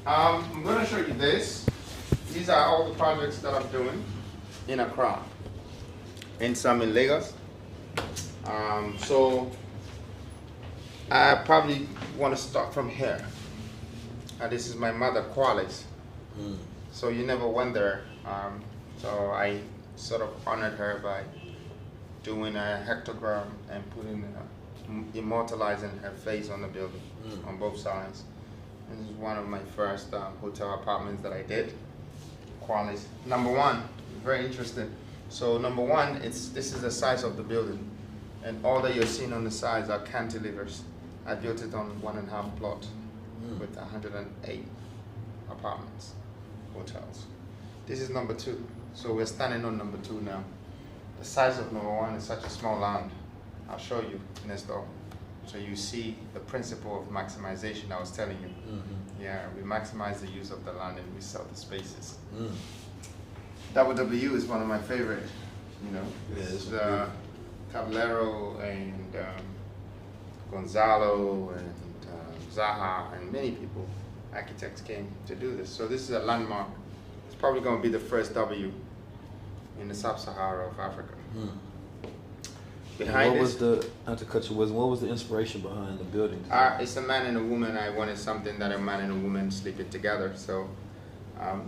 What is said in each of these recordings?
I'm going to show you this. These are all the projects that I'm doing in Accra, and some in Lagos. So I probably want to start from here. This is my mother, Kwarleyz. So you never went there. So I sort of honored her by doing a hectogram and putting, immortalizing her face on the building on both sides. This is one of my first hotel apartments that I did. Kwarleyz. Number one, very interesting. So number one, this is the size of the building, and all that you're seeing on the sides are cantilevers. I built it on 1.5 plot with 108 apartments, hotels. This is number two. So we're standing on number two now. The size of number one is such a small land. I'll show you next door. So you see the principle of maximization I was telling you. Yeah, we maximize the use of the land and we sell the spaces. WW is one of my favorite, you know. It's Caballero and Gonzalo and Zaha and many people, architects came to do this. So this is a landmark. It's probably going to be the first W in the sub-Sahara of Africa. Behind what was the, not to cut you, what was the inspiration behind the building? It's a man and a woman. I wanted something that a man and a woman sleeping together. So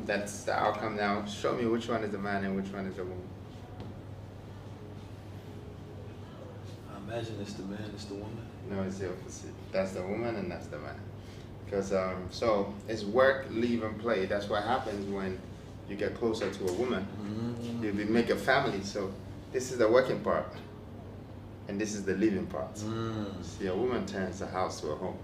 that's the outcome now. Show me which one is the man and which one is the woman. I imagine it's the man, it's the woman. No, it's the opposite. That's the woman and that's the man. Because so it's work, leave, and play. That's what happens when you get closer to a woman. You make a family. So this is the working part, and this is the living part. See, a woman turns a house to a home.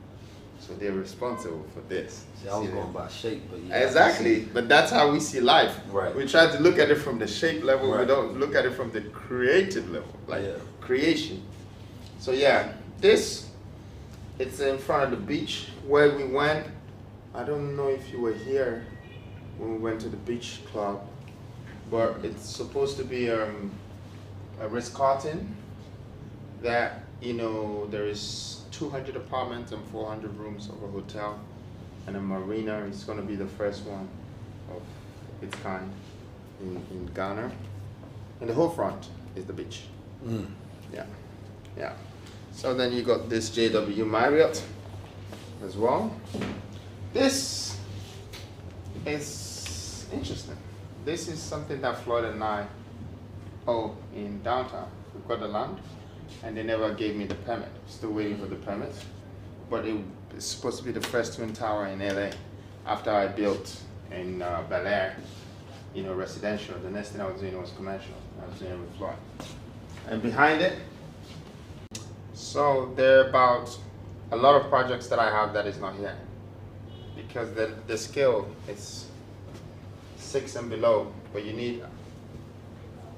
So they're responsible for this. See, I was going by shape, but yeah. Exactly, but that's how we see life. Right. We try to look at it from the shape level. Right. We don't look at it from the creative level, like creation. So yeah, it's in front of the beach where we went. I don't know if you were here when we went to the beach club, but it's supposed to be a Ritz-Carlton that, you know, there is 200 apartments and 400 rooms of a hotel and a marina. It's going to be the first one of its kind in Ghana. And the whole front is the beach. Yeah, yeah. So then you got this JW Marriott as well. This is interesting. This is something that Floyd and I owe in downtown. We've got the land, and they never gave me the permit. Still waiting for the permit. But it's supposed to be the first twin tower in LA. After I built in Bel Air, you know, residential, the next thing I was doing was commercial. I was doing it with Floyd. And behind it, so there are about a lot of projects that I have that is not here, because the scale is 6 and below, but you need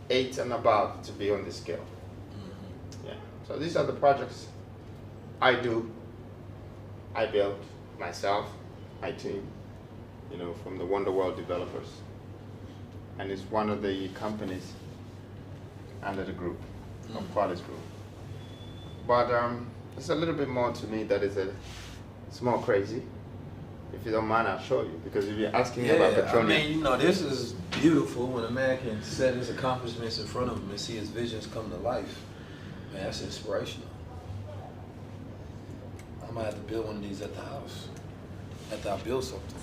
8 and above to be on the scale. Yeah. So these are the projects I do, I build myself, my team, you know, from the Wonder World developers, and it's one of the companies under the group of Kwarleyz Group. But it's a little bit more to me that it's more crazy. If you don't mind, I'll show you, because if you're asking me about petroleum. I mean, you know, this is beautiful when a man can set his accomplishments in front of him and see his visions come to life. Man, that's inspirational. I might have to build one of these at the house after I build something.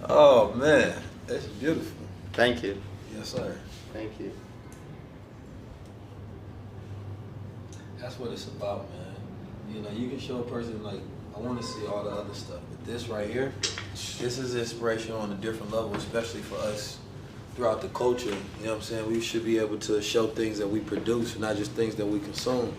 Oh man, that's beautiful. Thank you. Yes, sir. Thank you. That's what it's about, man. You know, you can show a person, like, I want to see all the other stuff, but this right here, this is inspiration on a different level, especially for us throughout the culture. You know what I'm saying? We should be able to show things that we produce, not just things that we consume.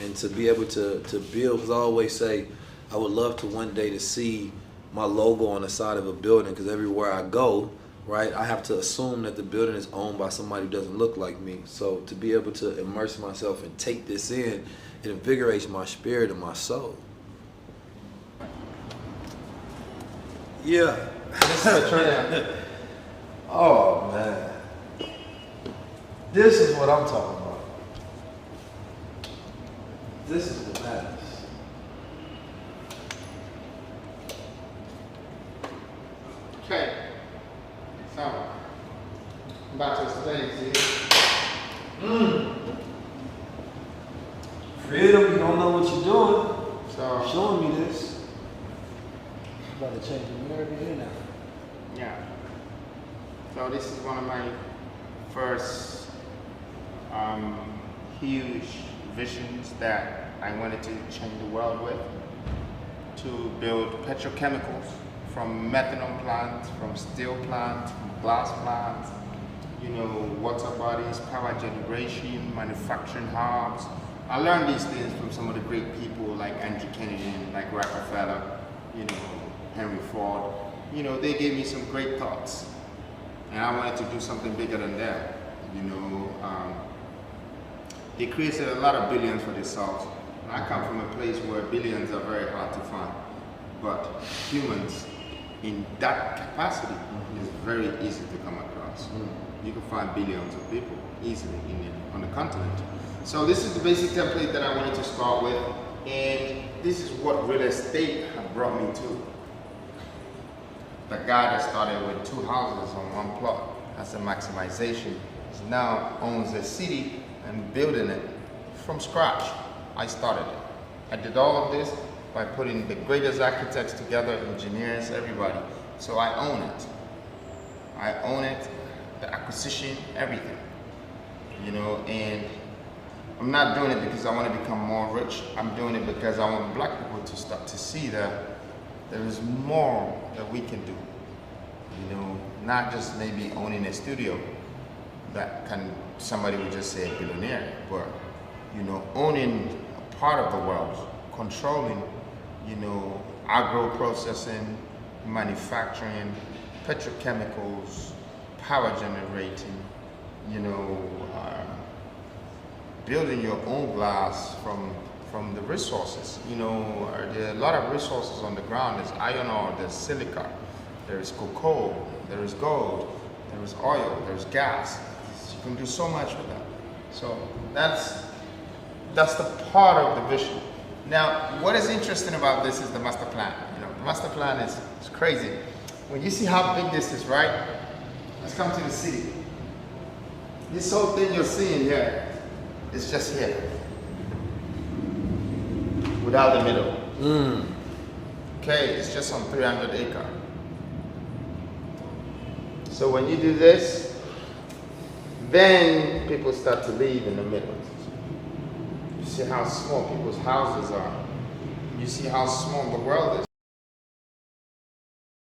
And to be able to build, because I always say, I would love to one day to see my logo on the side of a building, because everywhere I go, right, I have to assume that the building is owned by somebody who doesn't look like me. So to be able to immerse myself and take this in, it invigorates my spirit and my soul. Yeah. Oh man, this is what I'm talking about. This is what matters. showing me this, I'm about to change the narrative in now. Yeah. So this is one of my first huge visions that I wanted to change the world with, to build petrochemicals from methanol plants, from steel plants, from glass plants, you know, water bodies, power generation, manufacturing hubs. I learned these things from some of the great people like Andrew Kennedy, like Rockefeller, you know, Henry Ford. You know, they gave me some great thoughts, and I wanted to do something bigger than that. You know, they created a lot of billions for themselves. I come from a place where billions are very hard to find, but humans in that capacity is very easy to come across. You can find billions of people easily on the continent. So this is the basic template that I wanted to start with, and this is what real estate had brought me to. The guy that started with 2 houses on 1 plot as a maximization now owns a city and building it from scratch. I started it. I did all of this by putting the greatest architects together, engineers, everybody. So I own it. I own it, the acquisition, everything. You know, and I'm not doing it because I want to become more rich. I'm doing it because I want black people to start to see that there is more that we can do. You know, not just maybe owning a studio that can, somebody would just say a billionaire, but, you know, owning a part of the world, controlling, you know, agro processing, manufacturing, petrochemicals, power generating, you know, building your own glass from the resources. You know, there are a lot of resources on the ground. There's iron ore, there's silica, there's cocoa, there is gold, there is oil, there's gas. You can do so much with that. So that's the part of the vision. Now, what is interesting about this is the master plan. You know, the master plan is crazy. When you see how big this is, right? Let's come to the city. This whole thing you're seeing here is just here, without the middle. Okay, it's just on 300 acres. So when you do this, then people start to leave in the middle. You see how small people's houses are. You see how small the world is.